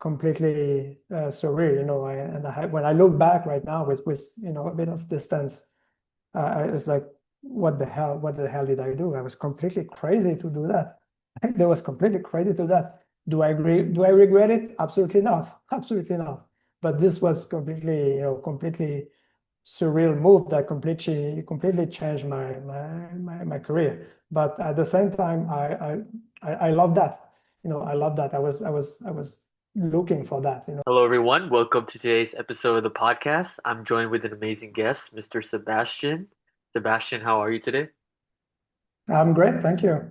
completely surreal, when I look back right now with a bit of distance, it's like, what the hell did I do? I was completely crazy to do that. That was completely crazy to do that. Do I agree? Do I regret it? Absolutely not. Absolutely not. But this was completely surreal move that completely changed my career. But at the same time, I love that. I love that. I was looking for that. Hello, everyone. Welcome to today's episode of the podcast. I'm joined with an amazing guest, Mr. Sebastien. Sebastien, how are you today? I'm great. Thank you.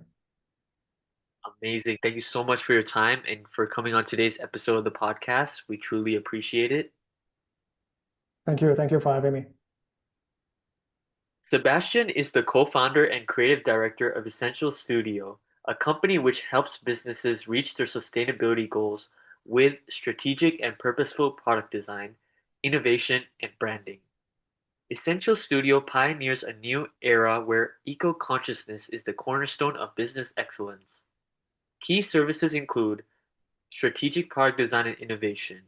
Amazing. Thank you so much for your time and for coming on today's episode of the podcast. We truly appreciate it. Thank you. Thank you for having me. Sebastien is the co-founder and creative director of Essential Studio, a company which helps businesses reach their sustainability goals with strategic and purposeful product design, innovation, and branding. Essential Studio pioneers a new era where eco-consciousness is the cornerstone of business excellence. Key services include strategic product design and innovation,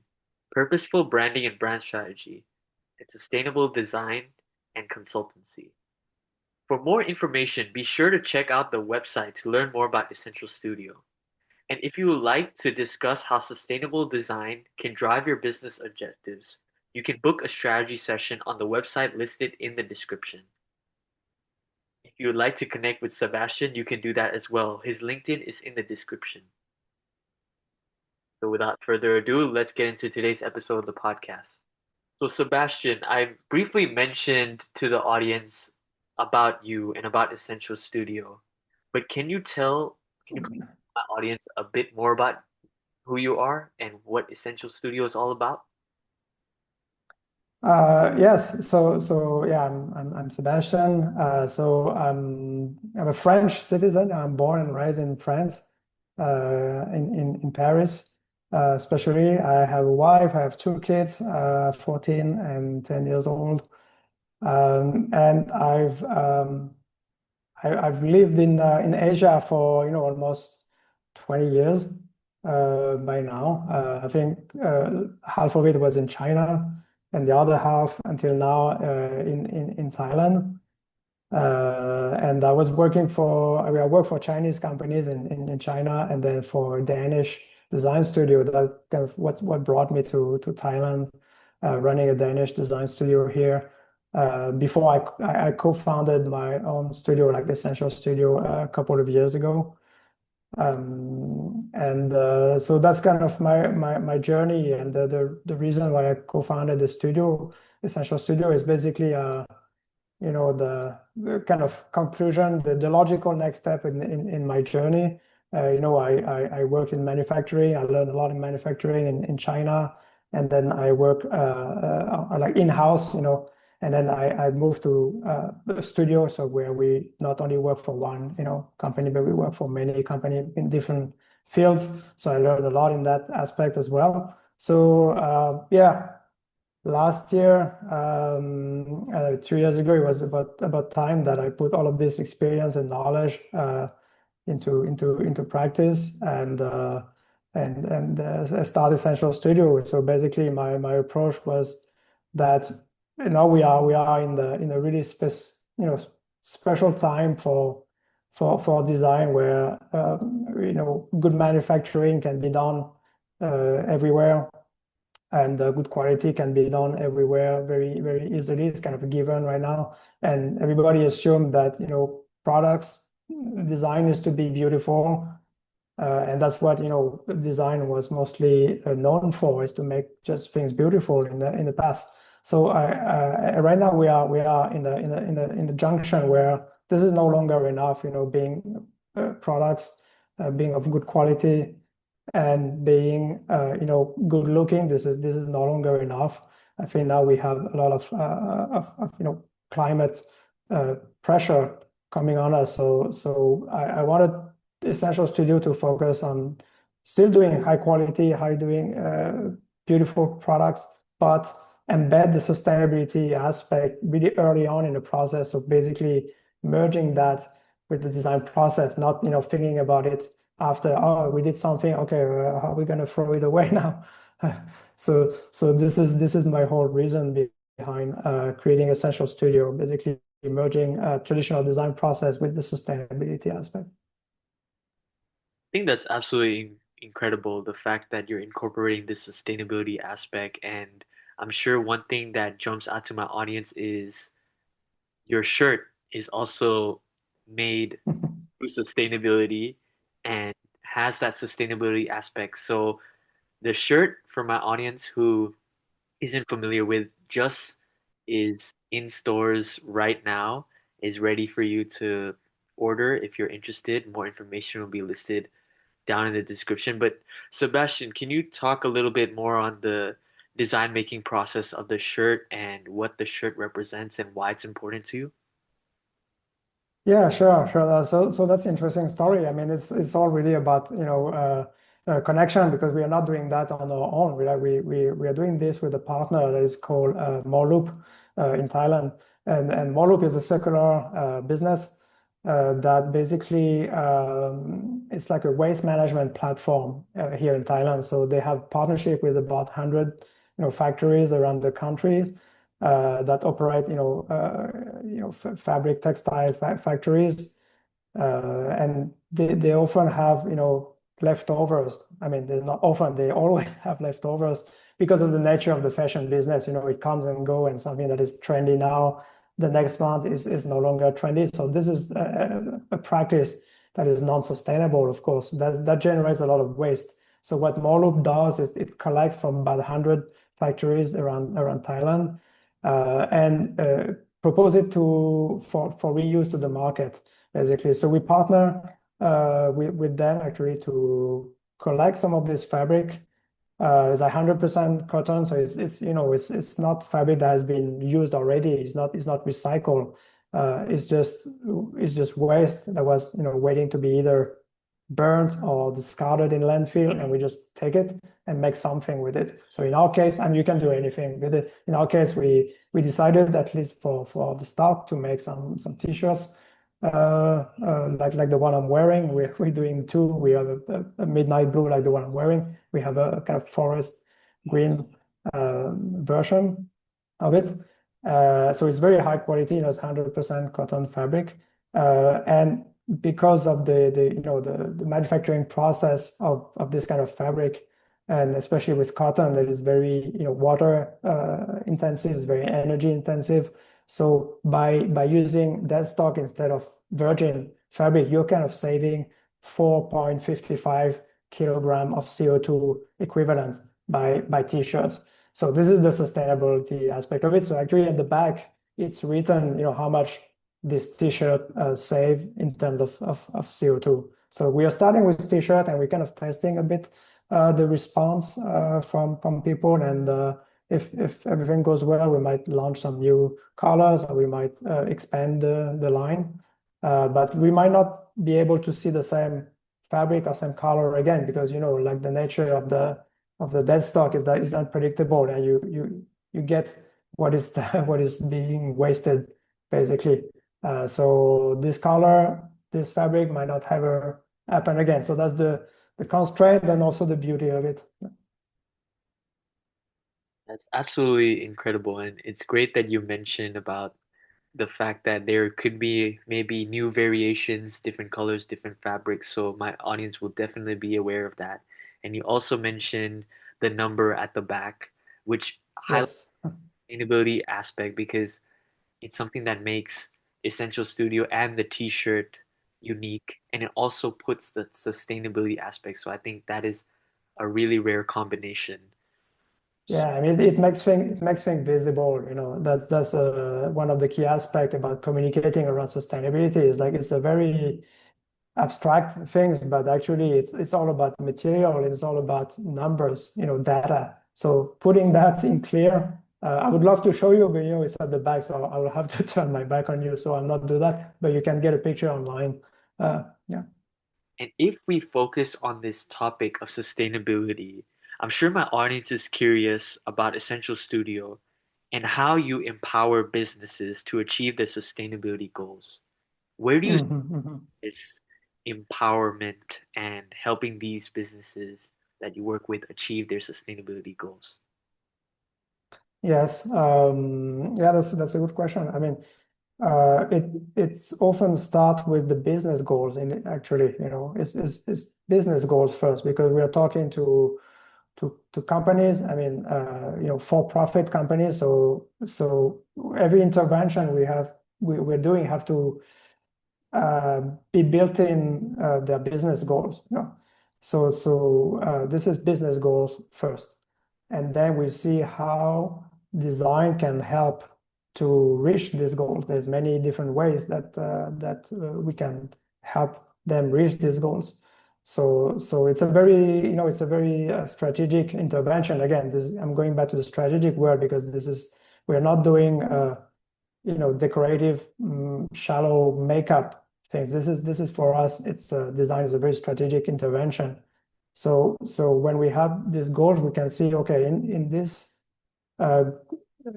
purposeful branding and brand strategy, and sustainable design and consultancy. For more information, be sure to check out the website to learn more about Essential Studio. And if you would like to discuss how sustainable design can drive your business objectives, you can book a strategy session on the website listed in the description. If you would like to connect with Sebastien, you can do that as well. His LinkedIn is in the description. So without further ado, let's get into today's episode of the podcast. So Sebastien, I briefly mentioned to the audience about you and about Essential Studio, but can you please tell my audience a bit more about who you are and what Essential Studio is all about? Yes. So yeah, I'm Sebastien. I'm a French citizen. I'm born and raised in France, in Paris. Especially, I have a wife. I have two kids, 14 and 10 years old. And I've lived in Asia for almost 20 years by now. I think half of it was in China, and the other half until now in Thailand. And I work for Chinese companies in China, and then for Danish design studio. That kind of what brought me to Thailand, running a Danish design studio here. Before I co-founded my own studio, like Essential Studio, a couple of years ago. And so that's kind of my journey, and the reason why I co-founded the studio, Essential Studio, is basically the kind of conclusion, the logical next step in my journey. I work in manufacturing. I learned a lot in manufacturing in China, and then I work like in-house, and then I moved to a studio, so where we not only work for one, company, but we work for many companies in different fields. So I learned a lot in that aspect as well. So yeah, last year, 2 years ago, it was about time that I put all of this experience and knowledge into practice, and I started Essential Studio. So basically, my approach was that now we are in a really special time for design, where good manufacturing can be done everywhere, and good quality can be done everywhere very, very easily. It's kind of a given right now, and everybody assumes that products design is to be beautiful, and that's what design was mostly known for, is to make just things beautiful in the past. So right now we are in the junction where this is no longer enough, being products being of good quality and being good looking. This is no longer enough. I think now we have a lot of climate pressure coming on us. So I wanted Essential Studio to focus on still doing high quality, beautiful products, but embed the sustainability aspect really early on in the process. So basically merging that with the design process, not thinking about it after, oh, we did something, okay, how are we going to throw it away now? So this is my whole reason behind creating Essential Studio, basically merging traditional design process with the sustainability aspect. think that's absolutely incredible, the fact that you're incorporating this sustainability aspect. And I'm sure one thing that jumps out to my audience is your shirt is also made through sustainability and has that sustainability aspect. So the shirt, for my audience who isn't familiar with, just is in stores right now, is ready for you to order if you're interested. More information will be listed down in the description. But Sebastian, can you talk a little bit more on the design making process of the shirt and what the shirt represents and why it's important to you? Yeah, sure, sure. So that's interesting story. I mean, it's all really about connection because we are not doing that on our own. We are doing this with a partner that is called Morloop in Thailand, and Morloop is a circular business that basically it's like a waste management platform here in Thailand. So they have partnership with about 100 factories around the country that operate, fabric textile factories, and they often have, leftovers. I mean, they're not often, they always have leftovers because of the nature of the fashion business. It comes and go, and something that is trendy now, the next month is no longer trendy. So this is a practice that is non-sustainable, of course. That generates a lot of waste. So what Morloop does is it collects from about 100 factories around Thailand and propose it for reuse to the market, basically. So we partner with them actually to collect some of this fabric. It's 100% cotton, so it's not fabric that has been used already. It's not recycled. It's just waste that was waiting to be either burnt or discarded in landfill, and we just take it and make something with it. So in our case, and you can do anything with it. In our case, we decided, at least for the start, to make some t-shirts like the one I'm wearing. We're doing two. We have a midnight blue like the one I'm wearing. We have a kind of forest green version of it. So it's very high quality. It's 100% cotton fabric, and because of the manufacturing process of this kind of fabric, and especially with cotton, that is very water intensive, it's very energy intensive. So by using dead stock instead of virgin fabric, you're kind of saving 4.55 kilogram of CO2 equivalent by t-shirts. So this is the sustainability aspect of it. So actually at the back, it's written, how much this t-shirt save in terms of CO2. So we are starting with t-shirt, and we're kind of testing a bit the response from people. And if everything goes well, we might launch some new colors, or we might expand the line. But we might not be able to see the same fabric or same color again, because like the nature of the dead stock is that it's unpredictable, and you get what is what is being wasted, basically. So this color, this fabric might not ever happen again. So that's the constraint and also the beauty of it. That's absolutely incredible. And it's great that you mentioned about the fact that there could be maybe new variations, different colors, different fabrics. So my audience will definitely be aware of that. And you also mentioned the number at the back, which highlights Yes. the sustainability aspect because it's something that makes Essential Studio and the t-shirt unique. And it also puts the sustainability aspect. So I think that is a really rare combination. Yeah, I mean, it makes things visible. That's one of the key aspects about communicating around sustainability, is like it's a very abstract things, but actually it's all about material. It's all about numbers, data. So putting that in clear, I would love to show you, but it's at the back, so I will have to turn my back on you, so I'll not do that. But you can get a picture online. Yeah. And if we focus on this topic of sustainability, I'm sure my audience is curious about Essential Studio and how you empower businesses to achieve their sustainability goals. Where do you see Mhm, mhm. this empowerment and helping these businesses that you work with achieve their sustainability goals? Yes. Yeah, that's a good question. I mean, it's often start with the business goals in actually, it's business goals first because we are talking to companies. I mean, for-profit companies. So every intervention we're doing have to uh, be built in their business goals. So this is business goals first, and then we see how design can help to reach these goals. There's many different ways that we can help them reach these goals. So it's a very strategic intervention. Again, I'm going back to the strategic word because we're not doing decorative, shallow makeup things. This is for us. It's design is a very strategic intervention. So when we have these goals, we can see, okay, uh,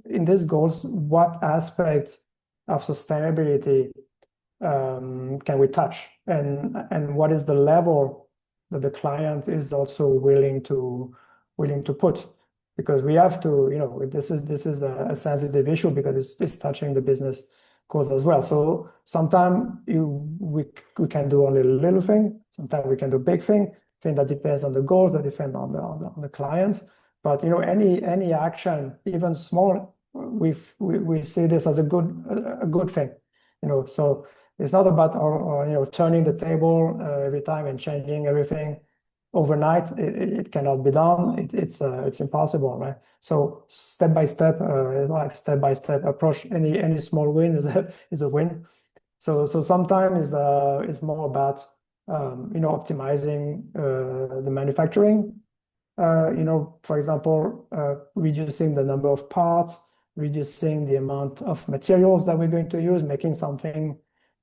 in these goals, what aspect of sustainability can we touch, and what is the level that the client is also willing to put, because we have to, this is a sensitive issue because it's touching the business goals as well. So sometimes we can do only a little thing, sometimes we can do big thing that depends on the goals, that depend on the clients. But any action, even small, we see this as a good thing. So it's not about turning the table every time and changing everything overnight. It cannot be done. It's impossible, right? So step by step, like step by step approach. Any small win is a win. So sometimes it's more about optimizing the manufacturing. For example, reducing the number of parts, reducing the amount of materials that we're going to use, making something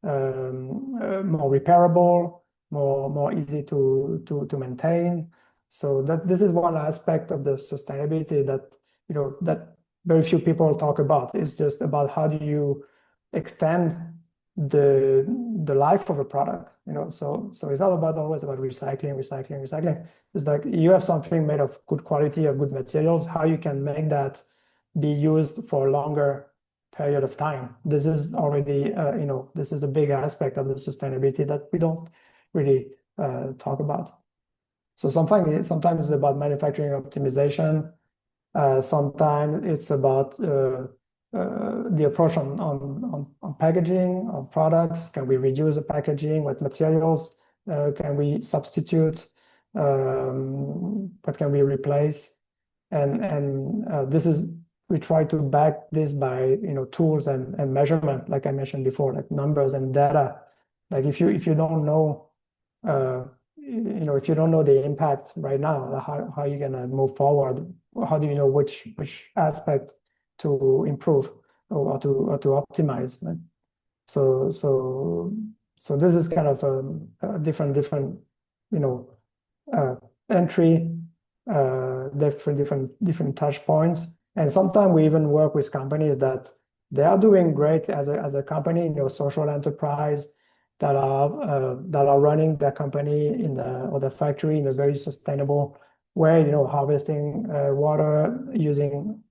more repairable, more easy to maintain. So that this is one aspect of the sustainability that very few people talk about. It's just about how do you extend the life of a product. So it's not about always about recycling. It's like you have something made of good quality, of good materials, how you can make that be used for a longer period of time. This is already, this is a big aspect of the sustainability that we don't really talk about. So sometimes it's about manufacturing optimization. Sometimes it's about the approach on packaging of products. Can we reduce the packaging? What materials can we substitute? What can we replace? And this is we try to back this by tools and measurement, like I mentioned before, like numbers and data. Like if you don't know uh, if you don't know the impact right now, how are you gonna move forward? How do you know which aspect to improve or to optimize? Right? So so so this is kind of a different you know uh, entry, different touch points. And sometimes we even work with companies that they are doing great as a company, social enterprise that are running their company or the factory in a very sustainable way, harvesting water using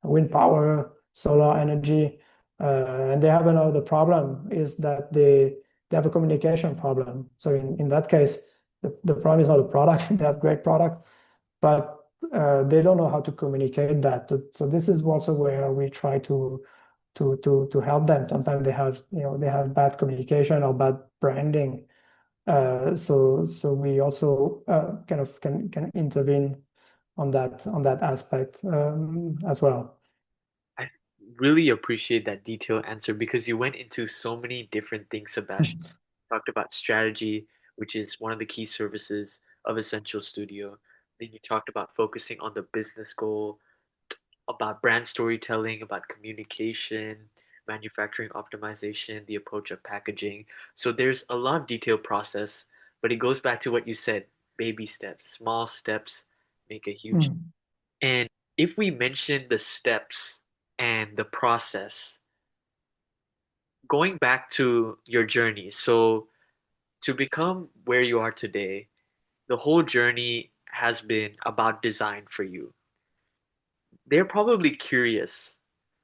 wind power, solar energy. And they have another problem is that they have a communication problem. So in that case, the problem is not the product. They have great product, but they don't know how to communicate that. So this is also where we try to help them. Sometimes they have bad communication or bad branding. So we also kind of can intervene on that aspect as well. I really appreciate that detailed answer because you went into so many different things, Sebastian. Talked about strategy, which is one of the key services of Essential Studio. Then you talked about focusing on the business goal, about brand storytelling, about communication, manufacturing optimization, the approach of packaging. So there's a lot of detailed process, but it goes back to what you said, baby steps, small steps make a huge. Mm. And if we mention the steps and the process, going back to your journey, so To become where you are today, the whole journey has been about design for you. They're probably curious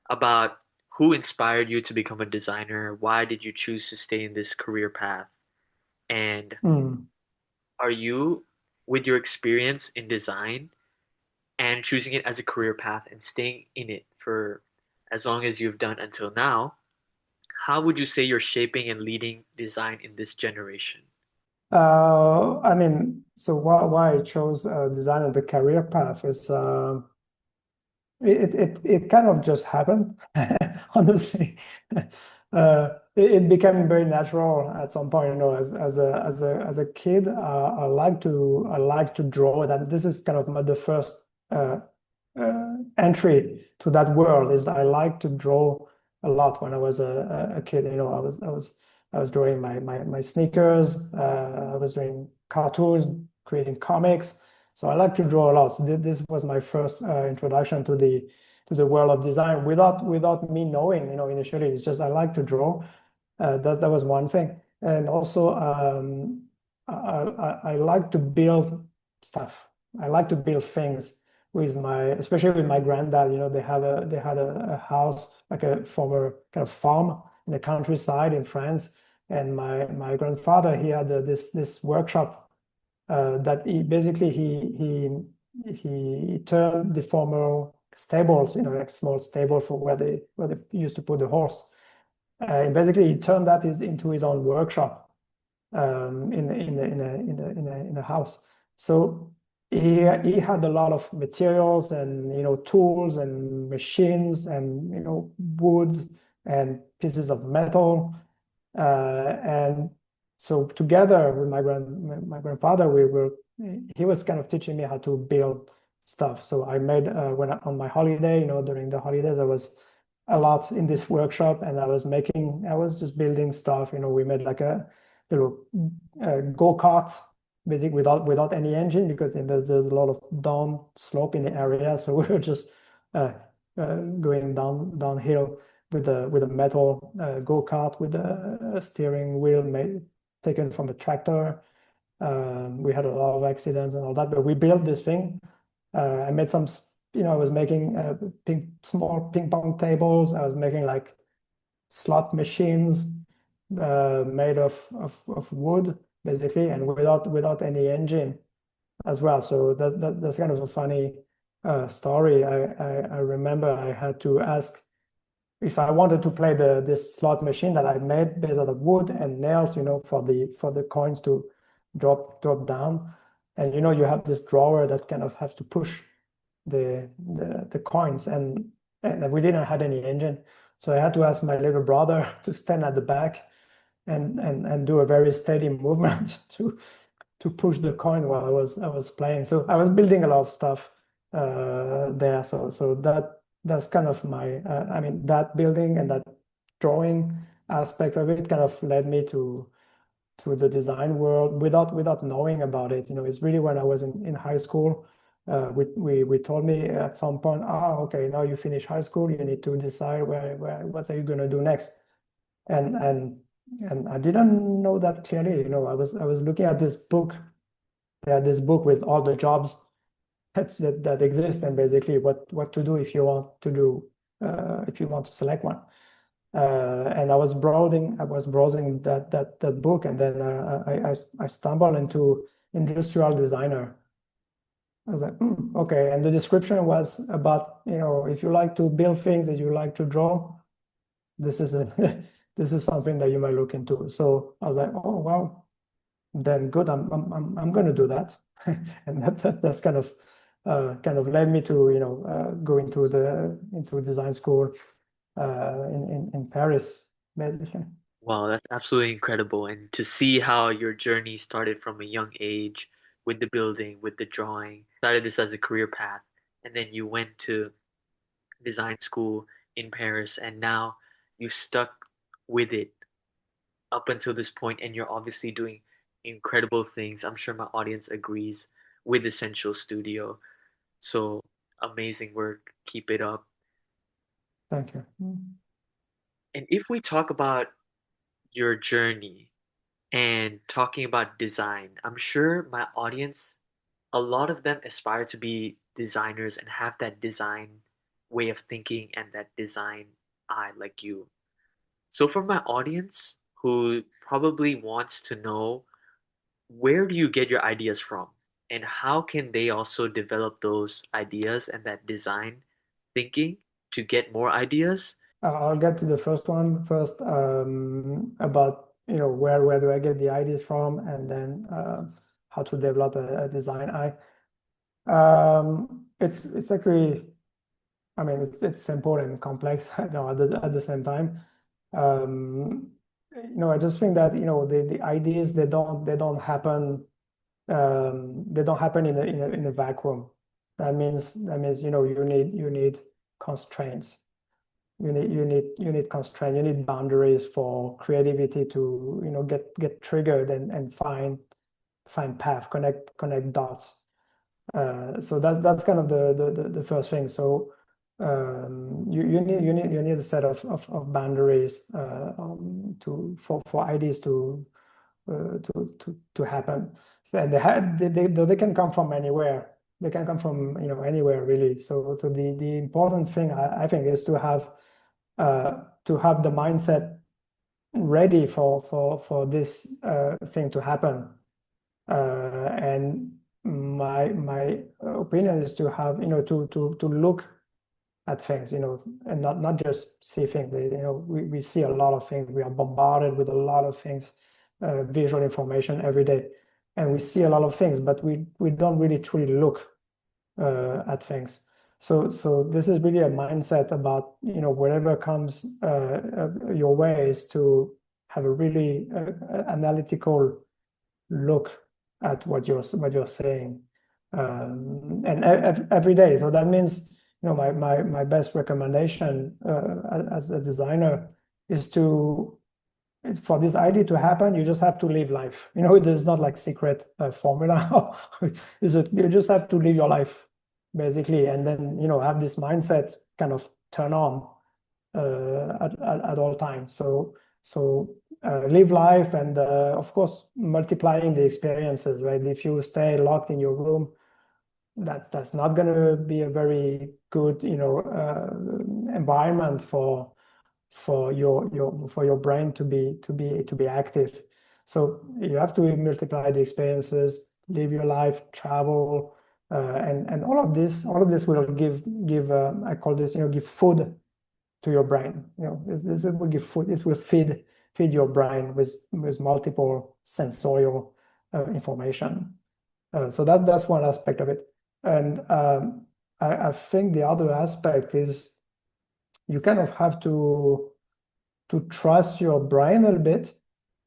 about who inspired you to become a designer, why did you choose to stay in this career path, and Mm. are you, with your experience in design and choosing it as a career path and staying in it for as long as you've done until now, how would you say you're shaping and leading design in this generation? I mean, so why I chose design as the career path is it kind of just happened, honestly. It became very natural at some point, as a kid, I like to draw. That this is kind of the first uh, entry to that world. Is I like to draw a lot when I was a kid. I was drawing my sneakers. I was doing cartoons, creating comics. So I like to draw a lot. So this was my first introduction to the world of design without me knowing. Initially it's just I like to draw. That was one thing, and also I like to build stuff. I like to build things especially with my granddad. They had a house, like a former kind of farm in the countryside in France, and my grandfather, he had this workshop that he basically he turned the former stables, like small stable for where they used to put the horse. And basically, he turned into his own workshop in a house. So he had a lot of materials and tools and machines and wood and pieces of metal. And so together with my grandfather, he was kind of teaching me how to build stuff. So I made on my holiday, during the holidays, I was a lot in this workshop, and I was just building stuff. We made like a little go-kart, basically without any engine, because there's a lot of down slope in the area. So we were just uh, going downhill with a metal go-kart with a steering wheel taken from a tractor. We had a lot of accidents and all that, but we built this thing. I made I was making small ping pong tables. I was making like slot machines made of wood, basically, and without any engine as well. So that's kind of a funny story. I remember I had to ask if I wanted to play this slot machine that I made made out of wood and nails, for the coins to drop down. And you have this drawer that kind of has to push the coins, and we didn't have any engine. So I had to ask my little brother to stand at the back and do a very steady movement to push the coin while I was playing. So I was building a lot of stuff there. So that's kind of I mean, that building and that drawing aspect of it kind of led me to the design world without knowing about it. It's really when I was in high school. We told me at some point, okay, now you finish high school, you need to decide what are you going to do next. And I didn't know that clearly. I was looking at this book. They had this book with all the jobs that exist, and basically what to do if you want to select one. And I was browsing that book, and then I stumbled into industrial designer. I was like, okay. And the description was about, if you like to build things and you like to draw, this is a this is something that you might look into. So I was like, oh well, then good. I'm going to do that, and that's kind of led me to go into design school in Paris, basically. Wow, that's absolutely incredible. And to see how your journey started from a young age with the building, with the drawing, started this as a career path, and then you went to design school in Paris, and now you stuck with it up until this point, and you're obviously doing incredible things. I'm sure my audience agrees with Essential Studio. So amazing work. Keep it up. Thank you. And if we talk about your journey, and talking about design. I'm sure my audience, a lot of them aspire to be designers and have that design way of thinking and that design eye like you. So for my audience who probably wants to know, where do you get your ideas from? And how can they also develop those ideas and that design thinking to get more ideas? I'll get to the first one first, about where do I get the ideas from, and then how to develop a design eye. It's actually, I mean, it's simple and complex, at the same time. Um, I just think that the ideas, they don't happen in a vacuum. That means you need constraints. You need constraint. You need boundaries for creativity to get triggered and find path, connect dots. So that's kind of the first thing. So you need a set of boundaries, for ideas to happen. And they can come from anywhere. They can come from anywhere really. So the important thing I think is to have the mindset ready for this thing to happen. And my opinion is to have to look at things, and not just see things. We see a lot of things. We are bombarded with a lot of things, visual information every day, and we see a lot of things, but we don't really truly look at things. So this is really a mindset about whatever comes your way, is to have a really analytical look at what you're saying, and every day. So that means my best recommendation as a designer is to for this idea to happen, you just have to live life. There's not like secret formula. You just have to live your life basically, and then have this mindset kind of turn on at all times. So live life, and of course multiplying the experiences, right? If you stay locked in your room, that's not going to be a very good environment for your brain to be active. So you have to multiply the experiences, live your life, travel, and all of this will give I call this give food to your brain. This will give food. This will feed your brain with multiple sensorial information. So that's one aspect of it. And I think the other aspect is you kind of have to trust your brain a little bit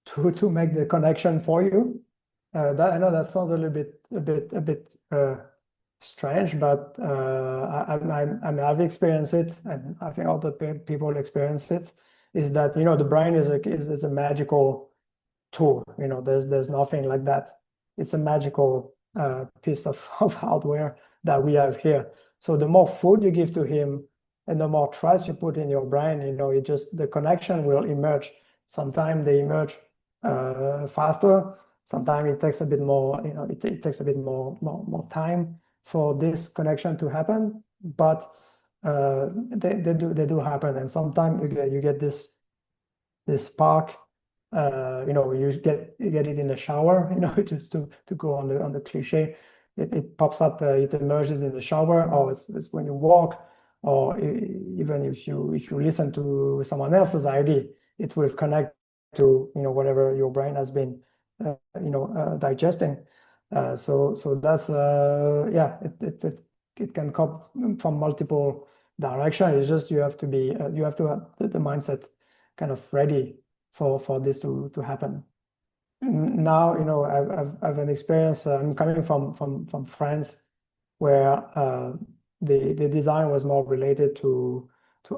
to make the connection for you. That I know that sounds a little bit strange, but I've experienced it, and I think other people experience it. Is that the brain is a magical tool. There's nothing like that. It's a magical piece of hardware that we have here. So the more food you give to him, and the more trust you put in your brain, the connection will emerge. Sometimes they emerge faster. Sometimes it takes a bit more. It takes a bit more time for this connection to happen, but they do happen. And sometimes you get this spark. You get it in the shower. Just to go on the cliche. It pops up. It emerges in the shower, or it's when you walk, or even if you listen to someone else's idea, it will connect to whatever your brain has been digesting. So that's yeah, it can come from multiple directions. It's just you have to have the mindset kind of ready for this to happen. Now, I've an experience. I'm coming from France, where the design was more related to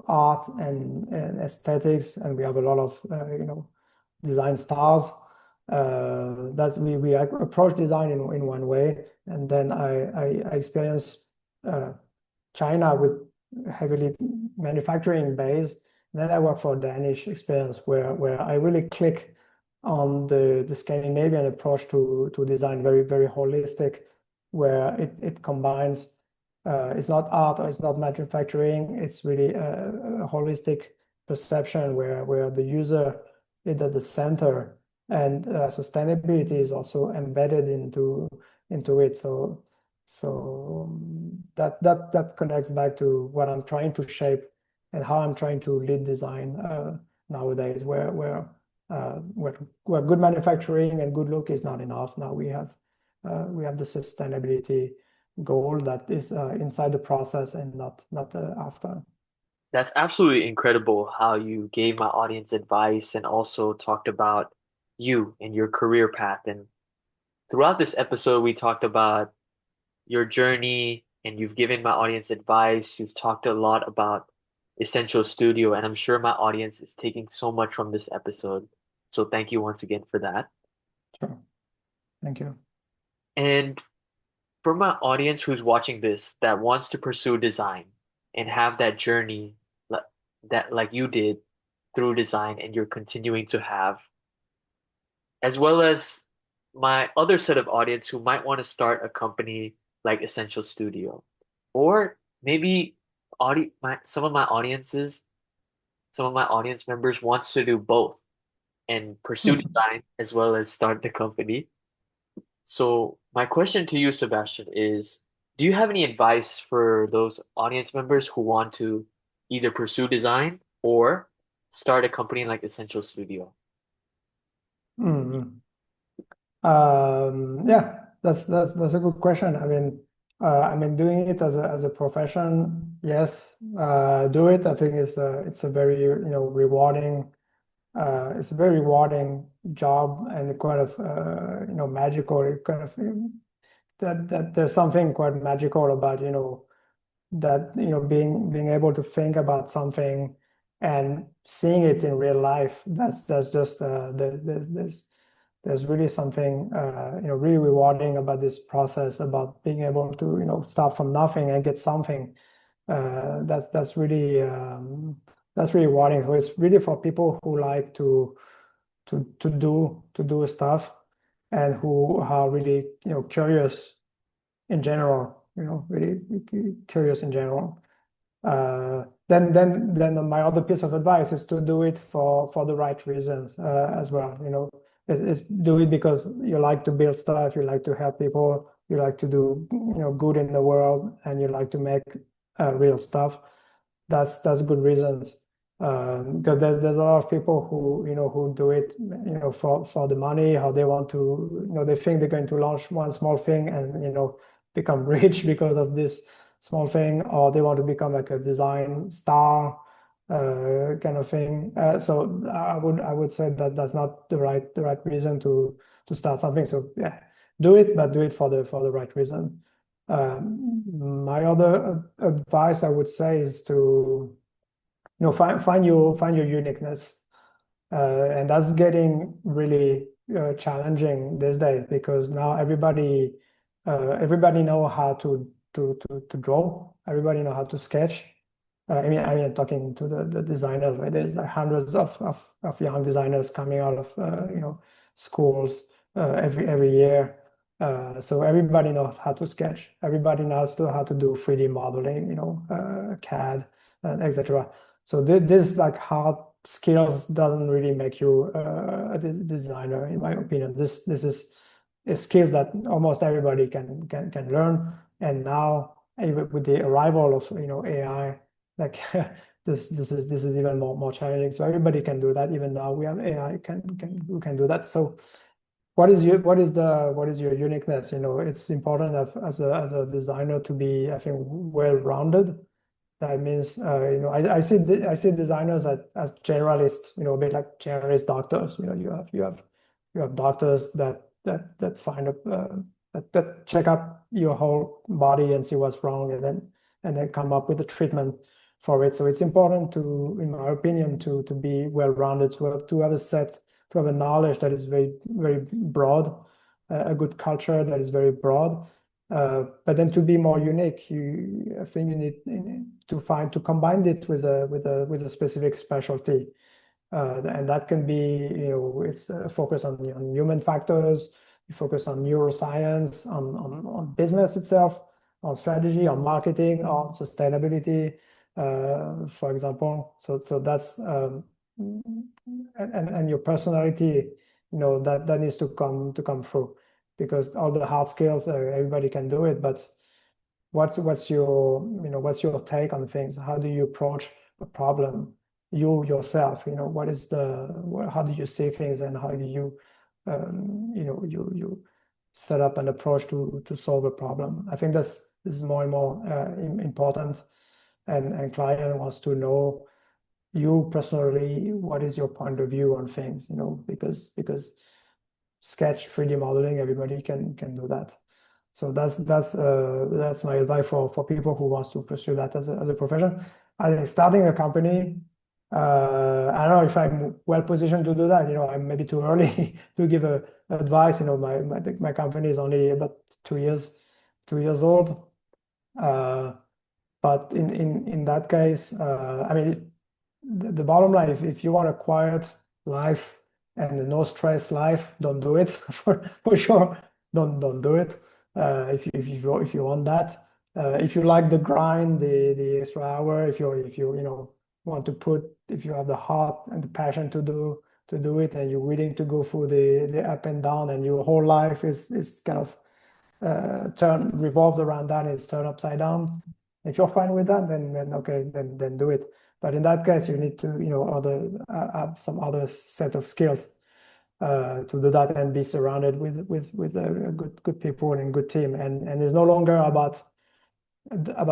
art and aesthetics, and we have a lot of design stars. That we approach design in one way, and then I experienced China with heavily manufacturing based. Then I work for Danish experience, where I really click on the Scandinavian approach to design, very, very holistic, where it combines, it's not art or it's not manufacturing, it's really a holistic perception where the user is at the center, and sustainability is also embedded into it. That connects back to what I'm trying to shape and how I'm trying to lead design nowadays, where good manufacturing and good look is not enough. Now we have the sustainability goal that is inside the process and not after. That's absolutely incredible how you gave my audience advice and also talked about you and your career path. And throughout this episode, we talked about your journey and you've given my audience advice. You've talked a lot about Essential Studio, and I'm sure my audience is taking so much from this episode. So thank you once again for that. Sure. Thank you. And for my audience who's watching this that wants to pursue design and have that journey that like you did through design and you're continuing to have, as well as my other set of audience who might want to start a company like Essential Studio, or maybe some of my audiences, some of my audience members wants to do both and pursue design as well as start the company. So my question to you, Sebastian, is do you have any advice for those audience members who want to either pursue design or start a company like Essential Studio? Mm. Yeah, that's a good question. I mean, doing it as a profession, yes, do it. I think it's a very rewarding. It's a very rewarding job and kind of magical. Kind of that there's something quite magical about that being able to think about something and seeing it in real life. That's just there's really something really rewarding about this process, about being able to start from nothing and get something. That's really rewarding. So it's really for people who like to do stuff and who are really curious in general, really curious in general. Then my other piece of advice is to do it for the right reasons as well. It's do it because you like to build stuff, you like to help people, you like to do good in the world, and you like to make real stuff. That's good reasons. Because there's a lot of people who do it for the money, how they want to they think they're going to launch one small thing and become rich because of this small thing, or they want to become like a design star kind of thing. So I would say that that's not the right reason to start something. So yeah, do it, but do it for the right reason. My other advice I would say is to find your uniqueness, and that's getting really challenging these days because now everybody know how to draw. Everybody know how to sketch. I'm talking to the designers, right? There's like hundreds of young designers coming out of schools every year. So everybody knows how to sketch. Everybody knows how to do 3D modeling, CAD, and etc. So this like hard skills doesn't really make you a designer, in my opinion. This is skills that almost everybody can learn. And now with the arrival of AI, like this is even more challenging. So everybody can do that. Even now we have AI who can do that. So what is your uniqueness? It's important as a designer to be, I think, well-rounded. That means I see designers as generalists, a bit like generalist doctors. You have doctors that find that check up your whole body and see what's wrong, and then come up with a treatment for it. So it's important to, in my opinion, to be well-rounded, to have a set, to have a knowledge that is very, very broad, a good culture that is very broad. But then to be more unique, I think you need to combine it with a specific specialty. And that can be, it's focus on human factors, you focus on neuroscience, on business itself, on strategy, on marketing, on sustainability, for example. So that's and your personality, that needs to come through, because all the hard skills, everybody can do it, but what's your take on things? How do you approach a problem? You yourself, how do you see things, and how do you you set up an approach to solve a problem? I think this is more and more important, and client wants to know you personally, what is your point of view on things, because sketch 3D modeling, everybody can do that. So that's my advice for people who wants to pursue that as a profession. I think starting a company, I don't know if I'm well positioned to do that. I'm maybe too early to give advice. My company is only about 2 years old. But in that case, I mean, the bottom line, if you want a quiet life and a no stress life, don't do it for sure. Don't do it. If you want that, if you like the grind, the extra hour, if you want to if you have the heart and the passion to do it, and you're willing to go through the up and down, and your whole life is kind of revolves around that, and it's turned upside down. If you're fine with that, then okay, then do it. But in that case, you need to have some other set of skills to do that, and be surrounded with good people and good team. And it's no longer about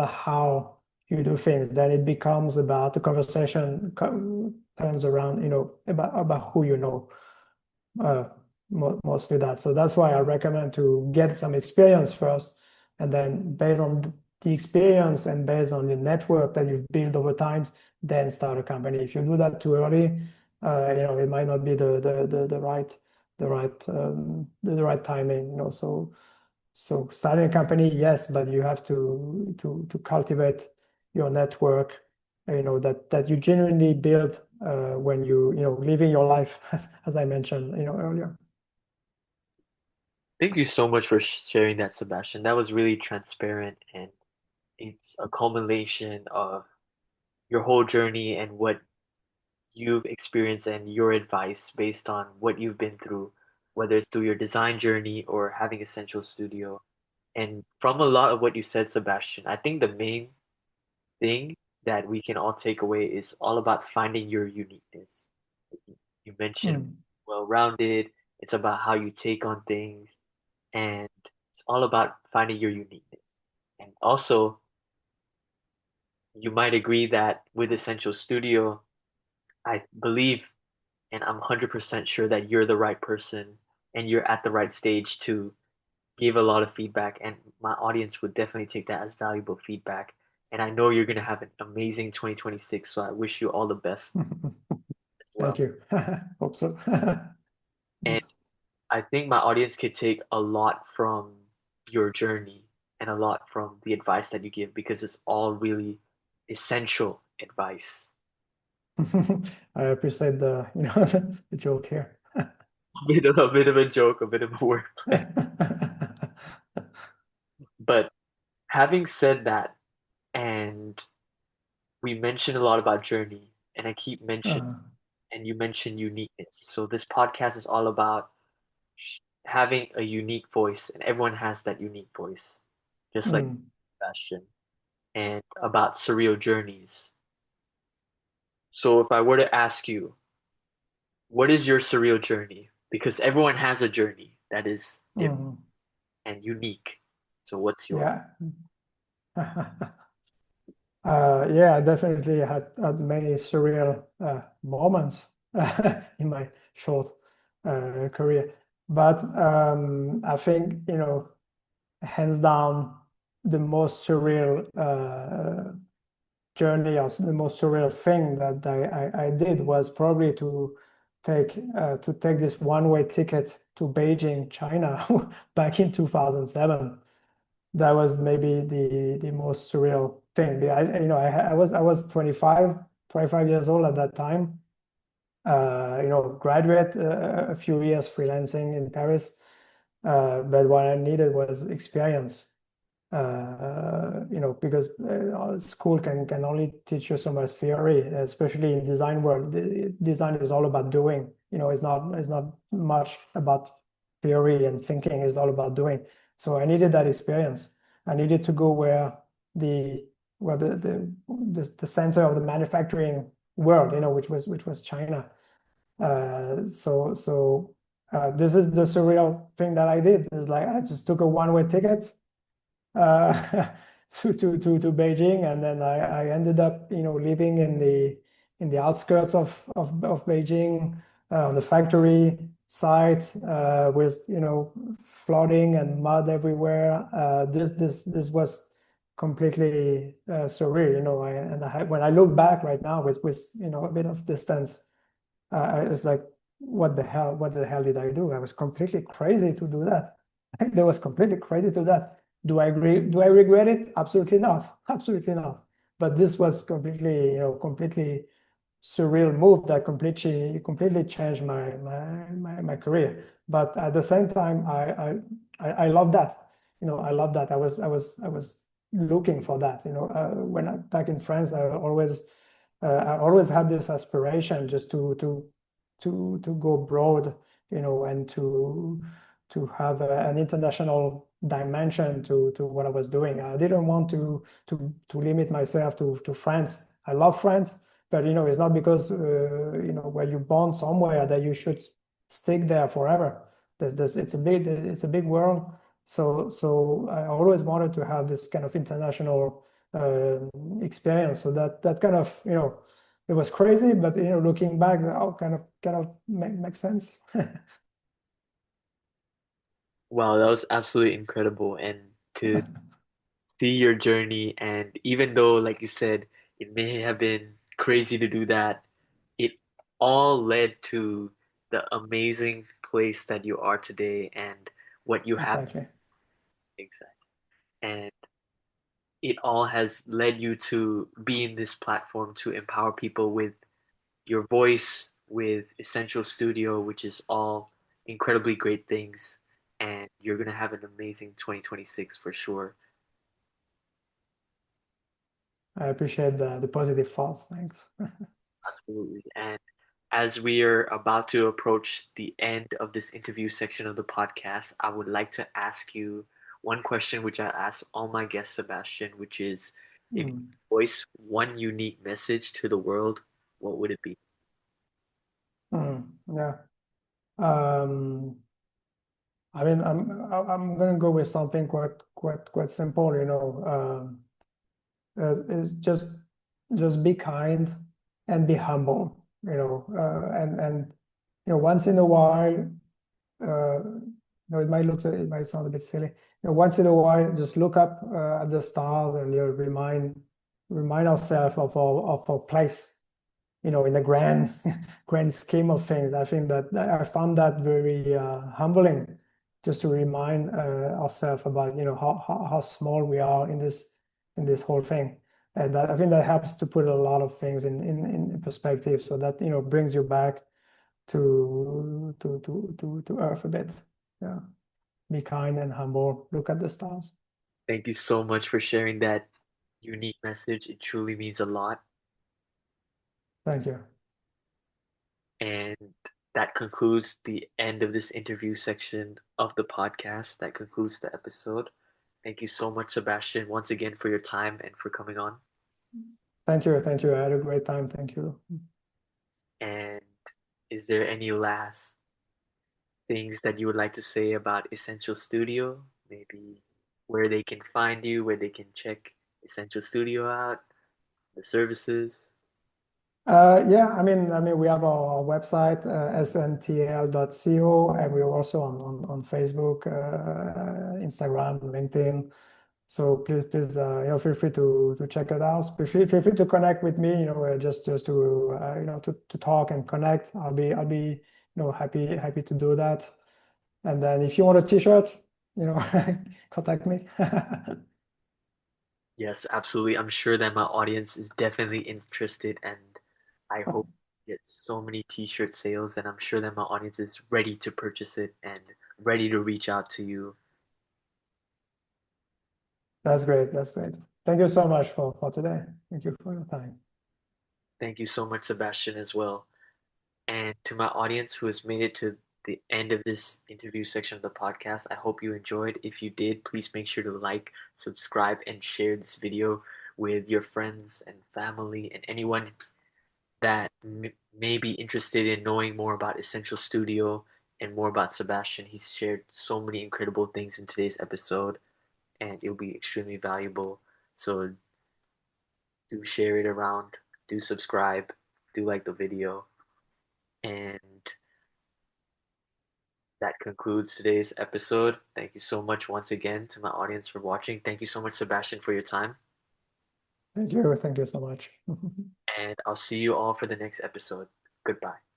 how you do things. Then it becomes about the conversation turns around, about who you know. Mostly that. So that's why I recommend to get some experience first, and then based on the experience and based on the network that you've built over time, then start a company. If you do that too early, it might not be the right timing. So starting a company, yes, but you have to cultivate your network, that you genuinely build when living your life, as I mentioned, earlier. Thank you so much for sharing that, Sebastian. That was really transparent, and it's a culmination of your whole journey and what you've experienced and your advice based on what you've been through, whether it's through your design journey or having Essential Studio. And from a lot of what you said, Sebastian, I think the main thing that we can all take away is all about finding your uniqueness. You mentioned Mm, well-rounded, it's about how you take on things, and it's all about finding your uniqueness. And also, you might agree that with Essential Studio, I believe and I'm 100% sure that you're the right person and you're at the right stage to give a lot of feedback. And my audience would definitely take that as valuable feedback. And I know you're going to have an amazing 2026. So I wish you all the best as Thank well. you. Hope so. And Yes. I think my audience could take a lot from your journey and a lot from the advice that you give, because it's all really essential advice. I appreciate the joke here. A bit of a joke, a bit of a wordplay. But having said that, and we mentioned a lot about journey, and I keep mentioning, Uh, and you mentioned uniqueness. So this podcast is all about having a unique voice, and everyone has that unique voice, just like mm, Sebastian, and about surreal journeys. So if I were to ask you, what is your surreal journey? Because everyone has a journey that is different mm, and unique. So what's yours? yeah. Yeah, I definitely had many surreal moments in my short career. But I think, hands down, the most surreal journey, or the most surreal thing that I did was probably to take this one-way ticket to Beijing, China, back in 2007. That was maybe the most surreal thing. I was 25 years old at that time, graduate a few years freelancing in Paris. But what I needed was experience. Because school can only teach you so much theory, especially in design world. Design is all about doing. It's not much about theory and thinking. It's all about doing. So I needed that experience. I needed to go the where the center of the manufacturing world, which was China. This is the surreal thing that I did. It's like I just took a one-way ticket uh, to Beijing, and then I ended up, living in the outskirts of Beijing, on the factory site, with flooding and mud everywhere. This was completely surreal, when I look back right now with a bit of distance, it's like, what the hell? What the hell did I do? I was completely crazy to do that. That was completely crazy to do that. Do I agree? Do I regret it? Absolutely not. Absolutely not. But this was completely surreal move that completely changed my career. But at the same time, I love that. I love that. I was looking for that. When back in France, I always had this aspiration just to go broad, and to have an international dimension to what I was doing. I didn't want to limit myself to France. I love France, but it's not because where you're born somewhere that you should stick there forever. It's a big world. So I always wanted to have this kind of international experience. So that kind of, it was crazy, but looking back, oh, kind of makes sense. Wow, that was absolutely incredible. And to see your journey, and even though, like you said, it may have been crazy to do that, it all led to the amazing place that you are today and what you have. Exactly. Exactly. And it all has led you to be in this platform to empower people with your voice, with Essential Studio, which is all incredibly great things. And you're going to have an amazing 2026 for sure. I appreciate the positive thoughts. Thanks. Absolutely. And as we are about to approach the end of this interview section of the podcast, I would like to ask you one question, which I ask all my guests, Sebastian, which is if you Mm, voice one unique message to the world, what would it be? yeah. Um, I mean, I'm gonna go with something quite simple. Is just be kind and be humble. And once in a while, it might sound a bit silly. Once in a while, just look up at the stars and remind ourselves of our place, in the grand grand scheme of things. I think that I found that very humbling, just to remind ourselves about how small we are in this whole thing. And I think that helps to put a lot of things in perspective, so that brings you back to earth a bit. Yeah. Be kind and humble. Look at the stars. Thank you so much for sharing that unique message. It truly means a lot. Thank you. And that concludes the end of this interview section of the podcast. That concludes the episode. Thank you so much, Sebastian, once again for your time and for coming on. Thank you. Thank you. I had a great time. Thank you. And is there any last things that you would like to say about Essential Studio? Maybe where they can find you, where they can check Essential Studio out, the services. Yeah, I mean, we have our website, sntl.co, and we're also on Facebook, Instagram, LinkedIn. So please, feel free to check it out. Feel free to connect with me. Just to talk and connect. I'll be happy to do that. And then if you want a T-shirt, contact me. Yes, absolutely. I'm sure that my audience is definitely interested, and I hope get so many t-shirt sales, and I'm sure that my audience is ready to purchase it and ready to reach out to you. That's great. That's great. Thank you so much for today. Thank you for your time. Thank you so much, Sebastian, as well. And to my audience who has made it to the end of this interview section of the podcast, I hope you enjoyed. If you did, please make sure to like, subscribe, and share this video with your friends and family and anyone that may be interested in knowing more about Essential Studio and more about Sebastian. He's shared so many incredible things in today's episode, and it'll be extremely valuable. So do share it around, do subscribe, do like the video, and that concludes today's episode. Thank you so much once again to my audience for watching. Thank you so much, Sebastian, for your time, Thank you. Thank you so much. and I'll see you all for the next episode. Goodbye.